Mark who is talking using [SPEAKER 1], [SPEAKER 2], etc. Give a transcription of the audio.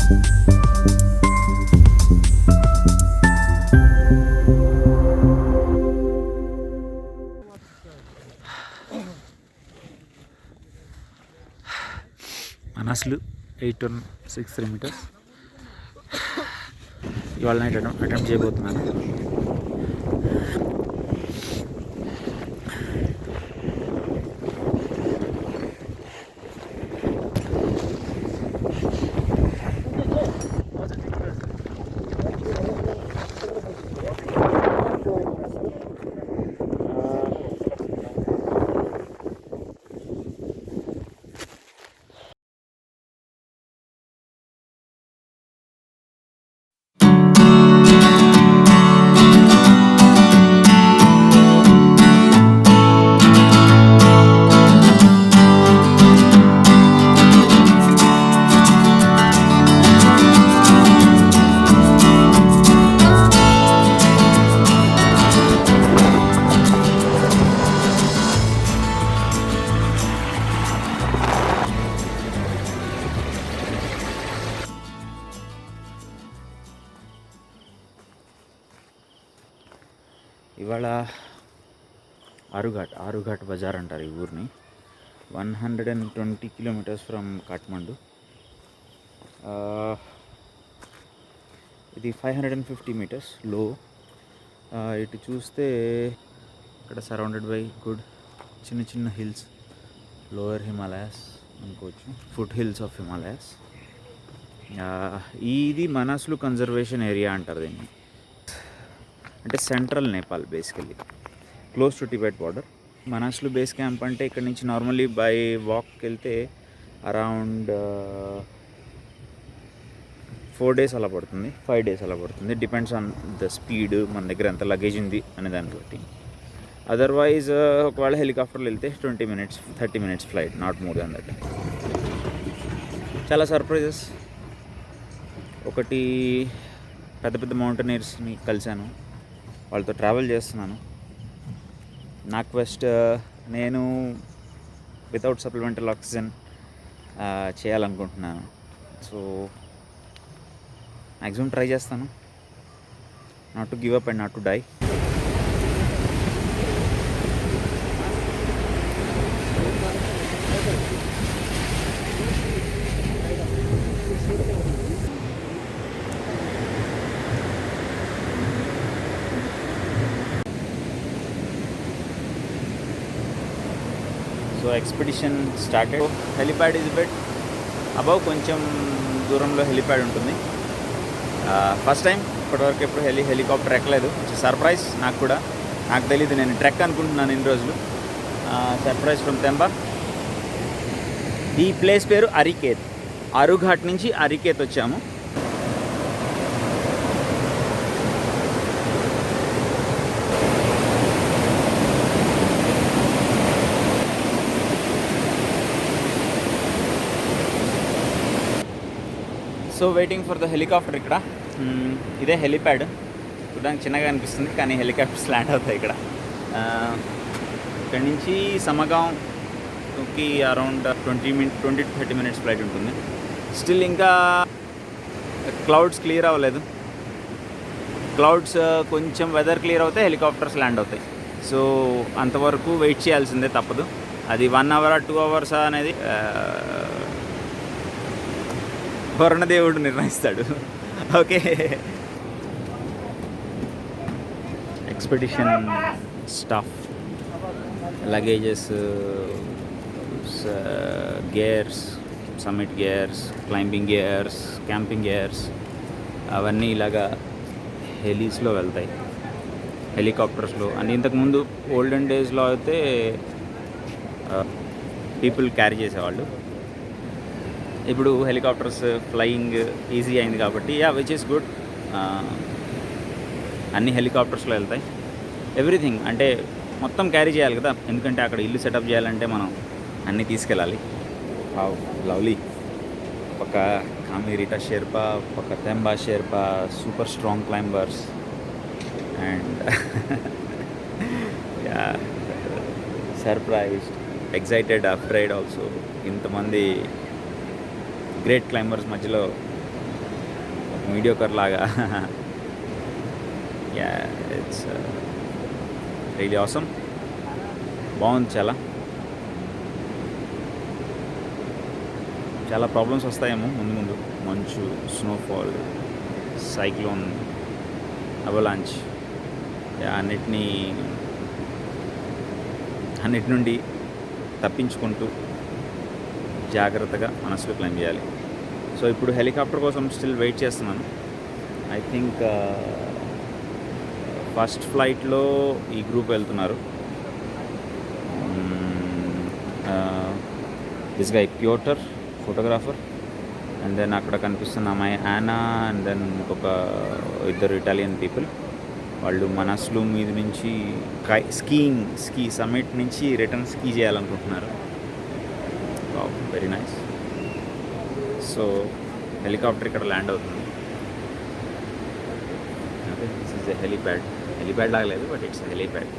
[SPEAKER 1] మనస్లు 8163 metres ఇవాళ night attempt చేయబోతున్నాను. ఇవాళ ఆరుఘాట్ బజార్ అంటారు ఈ ఊరిని. 120 కిలోమీటర్స్ ఫ్రమ్ కాఠ్మండు. ఇది 550 మీటర్స్ లో. ఇటు చూస్తే ఇక్కడ సరౌండెడ్ బై గుడ్ చిన్న చిన్న హిల్స్, లోయర్ హిమాలయాస్ అనుకోవచ్చు, ఫుట్ హిల్స్ ఆఫ్ హిమాలయాస్. ఇది మనస్లు కన్జర్వేషన్ ఏరియా అంటారు దీన్ని. అంటే central Nepal, basically close to Tibet border. Manaslu base camp అంటే ఇక్కడ నుంచి నార్మల్లీ బై వాక్కి వెళ్తే అరౌండ్ 4 days అలా పడుతుంది, 5 days అలా పడుతుంది. డిపెండ్స్ ఆన్ ద స్పీడ్, మన దగ్గర ఎంత లగేజ్ ఉంది అనే దాన్ని బట్టి. అదర్వైజ్ ఒకవేళ హెలికాప్టర్లో వెళ్తే 20 minutes 30 minutes flight, not more than that. చాలా సర్ప్రైజెస్. ఒకటి, పెద్ద పెద్ద మౌంటైనర్స్ని కలిశాను, వాళ్ళతో ట్రావెల్ చేస్తున్నాను. నా క్వెస్ట్, నేను వితౌట్ సప్లిమెంటల్ ఆక్సిజన్ చేయాలనుకుంటున్నాను. సో మ్యాక్సిమం ట్రై చేస్తాను, not to give up and not to die. So expedition started. Helipad is bit above, కొంచెం దూరంలో హెలిప్యాడ్ ఉంటుంది. ఫస్ట్ టైం ఇప్పటివరకు ఎప్పుడు హెలికాప్టర్ ఎక్కలేదు. సర్ప్రైజ్ నాకు కూడా, నాకు తెలీదు, నేను ట్రెక్ అనుకుంటున్నాను ఇన్ని రోజులు. Surprise from Temba. ఈ ప్లేస్ పేరు అరికేత్. ఆరుఘాట్ నుంచి అరికేత్ వచ్చాము. So waiting for the helicopter. ఇక్కడ ఇదే హెలిప్యాడ్. చూడడానికి చిన్నగా అనిపిస్తుంది కానీ హెలికాప్టర్స్ ల్యాండ్ అవుతాయి ఇక్కడ. ఇక్కడ నుంచి సమగాంకి అరౌండ్ 20 to 30 minutes ఫ్లైట్ ఉంటుంది. స్టిల్ ఇంకా క్లౌడ్స్ క్లియర్ అవ్వలేదు. క్లౌడ్స్ కొంచెం వెదర్ క్లియర్ అవుతాయి, హెలికాప్టర్స్ ల్యాండ్ అవుతాయి. సో అంతవరకు వెయిట్ చేయాల్సిందే, తప్పదు. అది 1 hour 2 hours అనేది వరుణదేవుడు నిర్ణయిస్తాడు. Okay, expedition staff, luggages, gears, summit gears, climbing gears, camping gears, అవన్నీ ఇలాగా హెలీస్లో వెళ్తాయి, హెలికాప్టర్స్లో. అని ఇంతకుముందు ఓల్డెన్ డేస్లో అయితే పీపుల్ క్యారీ చేసేవాళ్ళు. ఇప్పుడు హెలికాప్టర్స్ ఫ్లయింగ్ ఈజీ అయింది కాబట్టి విచ్ ఈస్ గుడ్. అన్ని హెలికాప్టర్స్లో వెళ్తాయి. ఎవ్రీథింగ్ అంటే మొత్తం క్యారీ చేయాలి కదా, ఎందుకంటే అక్కడ ఇల్లు సెటప్ చేయాలంటే మనం అన్నీ తీసుకెళ్ళాలి. లవ్లీ. ఒక కామిరీటా షెర్పా, ఒక Temba Sherpa, super strong climbers. And surprised, excited, afraid also. ఇంతమంది గ్రేట్ క్లైంబర్స్ మధ్యలో మీడియోకర్ లాగా. Yeah, it's really awesome. బాగుంది. చాలా ప్రాబ్లమ్స్ వస్తాయేమో ముందు మంచు, స్నోఫాల్, సైక్లోన్, అవలాంచ్, అన్నిటి నుండి తప్పించుకుంటూ జాగ్రత్తగా మనసులో ప్లాన్ చేయాలి. సో ఇప్పుడు హెలికాప్టర్ కోసం స్టిల్ వెయిట్ చేస్తున్నాను. ఐ థింక్ ఫస్ట్ ఫ్లైట్లో ఈ గ్రూప్ వెళ్తున్నారు. This guy Peter photographer, and then అక్కడ కనిపిస్తున్న అమ్మాయి యానా, అండ్ దెన్ ఇంకొక ఇద్దరు ఇటాలియన్ పీపుల్. వాళ్ళు మనస్లు మీద నుంచి స్కీ సమ్మిట్ నుంచి రిటర్న్ స్కీ చేయాలనుకుంటున్నారు. Very nice. సో హెలికాప్టర్ ఇక్కడ ల్యాండ్ అవుతుంది. Okay, this is a helipad లాగా లేదు, బట్ ఇట్స్ హెలిప్యాడ్.